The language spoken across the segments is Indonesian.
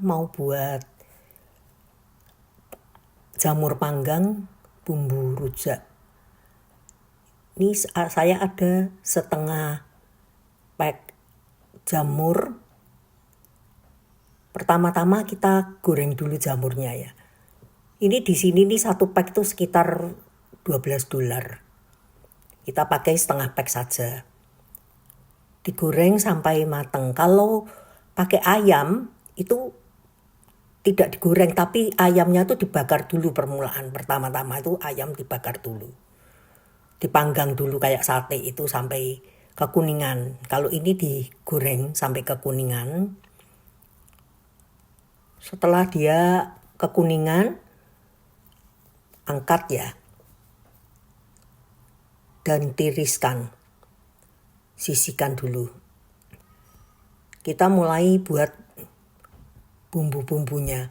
Mau buat jamur panggang bumbu rujak. Ini saya ada setengah pack jamur. Pertama-tama kita goreng dulu jamurnya ya. Ini di sini nih satu pack tuh sekitar $12. Kita pakai setengah pack saja. Digoreng sampai matang. Kalau pakai ayam itu tidak digoreng, tapi ayamnya tuh dibakar dulu permulaan. Pertama-tama itu ayam dibakar dulu. Dipanggang dulu kayak sate itu sampai kekuningan. Kalau ini digoreng sampai kekuningan. Setelah dia kekuningan, angkat ya. Dan tiriskan. Sisihkan dulu. Kita mulai buat bumbu-bumbunya.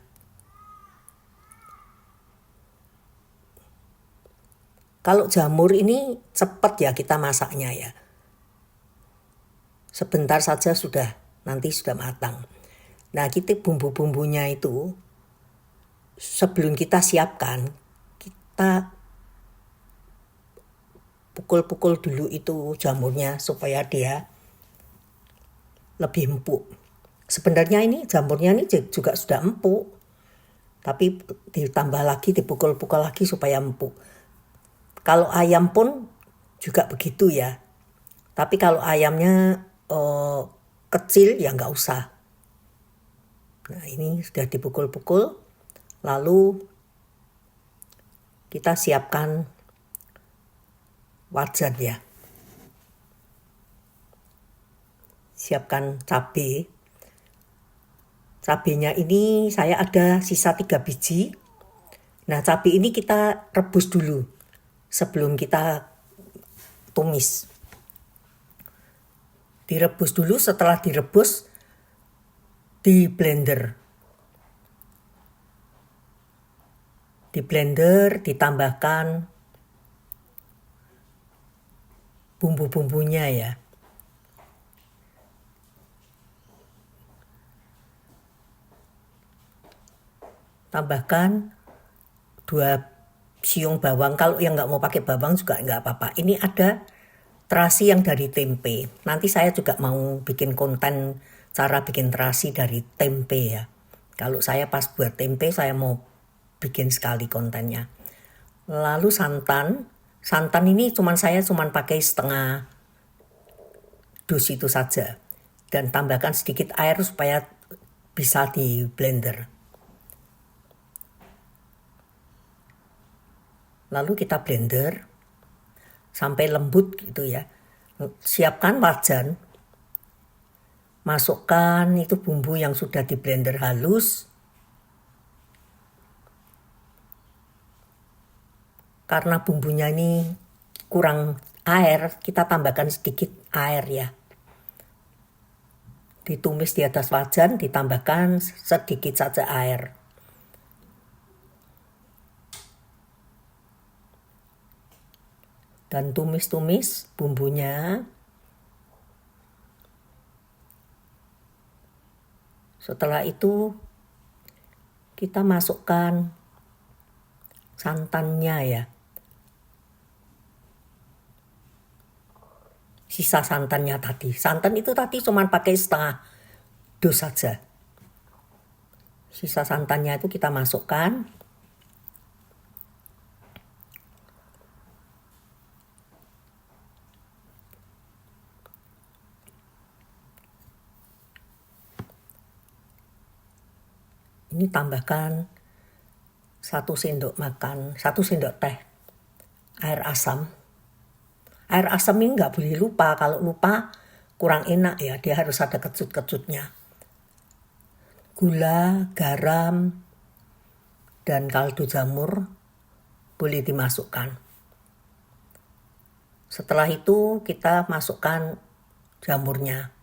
Kalau jamur ini cepat ya kita masaknya ya. Sebentar saja nanti sudah matang. Nah, kita bumbu-bumbunya itu sebelum kita siapkan, kita pukul-pukul dulu itu jamurnya supaya dia lebih empuk. Sebenarnya ini jamurnya ini juga sudah empuk, tapi ditambah lagi, dipukul-pukul lagi supaya empuk. Kalau ayam pun juga begitu ya. Tapi kalau ayamnya kecil ya nggak usah. Nah, ini sudah dipukul-pukul. Lalu kita siapkan wajan ya. Siapkan cabai. Cabainya ini saya ada sisa 3 biji. Nah, cabai ini kita rebus dulu sebelum kita tumis. Direbus dulu, setelah direbus di blender. Di blender ditambahkan bumbu-bumbunya ya. Tambahkan 2 siung bawang. Kalau yang nggak mau pakai bawang juga nggak apa-apa. Ini ada terasi yang dari tempe. Nanti saya juga mau bikin konten cara bikin terasi dari tempe ya. Kalau saya pas buat tempe saya mau bikin sekali kontennya. Lalu santan. Santan ini saya pakai setengah dus itu saja. Dan tambahkan sedikit air supaya bisa di blender. Lalu kita blender sampai lembut gitu ya. Siapkan wajan. Masukkan itu bumbu yang sudah di blender halus. Karena bumbunya ini kurang air, kita tambahkan sedikit air ya. Ditumis di atas wajan, ditambahkan sedikit saja air. Dan tumis-tumis bumbunya. Setelah itu kita masukkan santannya ya. Sisa santannya tadi. Santan itu tadi cuma pakai setengah dus saja. Sisa santannya itu kita masukkan. Ini tambahkan 1 sendok teh air asam. Air asam ini nggak boleh lupa. Kalau lupa kurang enak ya. Dia harus ada kecut-kecutnya. Gula, garam, dan kaldu jamur boleh dimasukkan. Setelah itu kita masukkan jamurnya.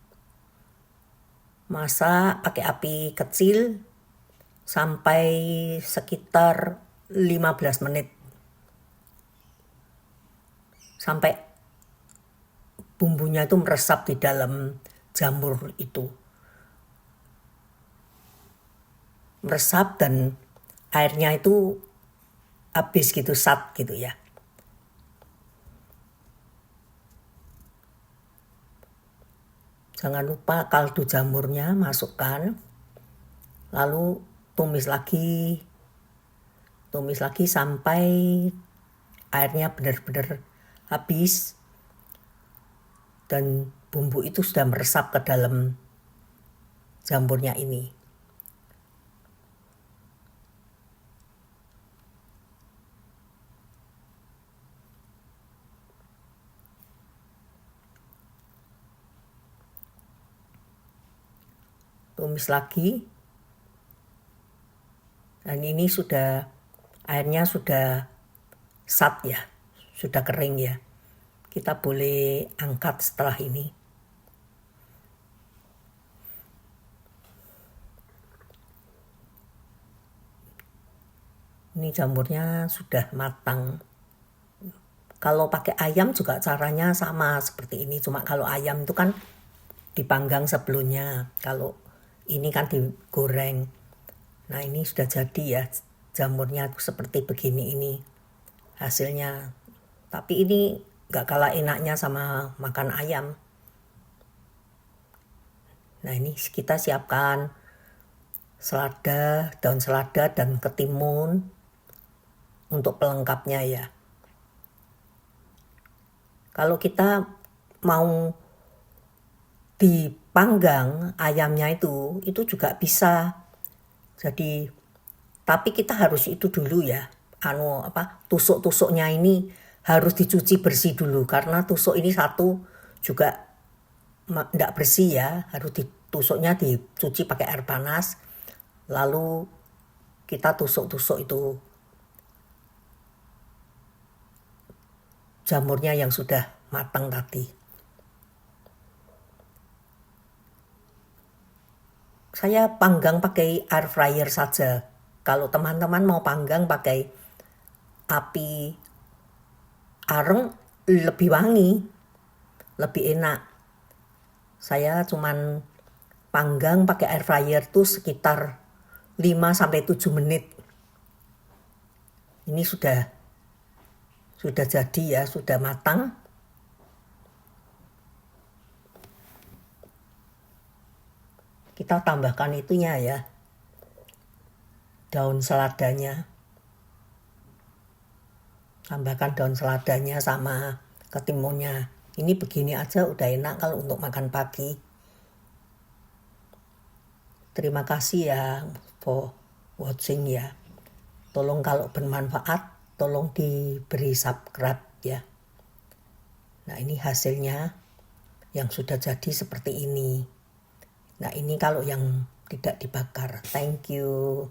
Masak pakai api kecil sampai sekitar 15 menit. Sampai bumbunya itu meresap di dalam jamur itu. meresap dan airnya itu habis gitu, sat gitu ya. Jangan lupa kaldu jamurnya masukkan, lalu tumis lagi sampai airnya benar-benar habis dan bumbu itu sudah meresap ke dalam jamurnya ini. Tumis lagi, dan ini sudah airnya sudah sat ya, sudah kering ya. Kita boleh angkat setelah ini. Ini jamurnya sudah matang. Kalau pakai ayam juga caranya sama seperti ini, cuma kalau ayam itu kan dipanggang sebelumnya, kalau ini kan digoreng. Nah ini sudah jadi ya, jamurnya seperti begini ini hasilnya. Tapi ini gak kalah enaknya sama makan ayam. Nah ini kita siapkan selada, daun selada dan ketimun untuk pelengkapnya ya. Kalau kita mau dipanggang ayamnya itu juga bisa. Jadi tapi kita harus itu dulu ya. Tusuk-tusuknya ini harus dicuci bersih dulu karena tusuk ini satu juga enggak bersih ya. Harus tusuknya dicuci pakai air panas. Lalu kita tusuk-tusuk itu jamurnya yang sudah matang tadi. Saya panggang pakai air fryer saja. Kalau teman-teman mau panggang pakai api areng lebih wangi, lebih enak. Saya cuman panggang pakai air fryer tuh sekitar 5-7 menit. Ini sudah jadi ya, sudah matang. Kita tambahkan itunya ya, daun seladanya. Tambahkan daun seladanya sama ketimunnya. Ini begini aja udah enak kalau untuk makan pagi. Terima kasih ya for watching ya. Tolong kalau bermanfaat, tolong diberi subscribe ya. Nah ini hasilnya yang sudah jadi seperti ini. Nah ini kalau yang tidak dibakar. Thank you.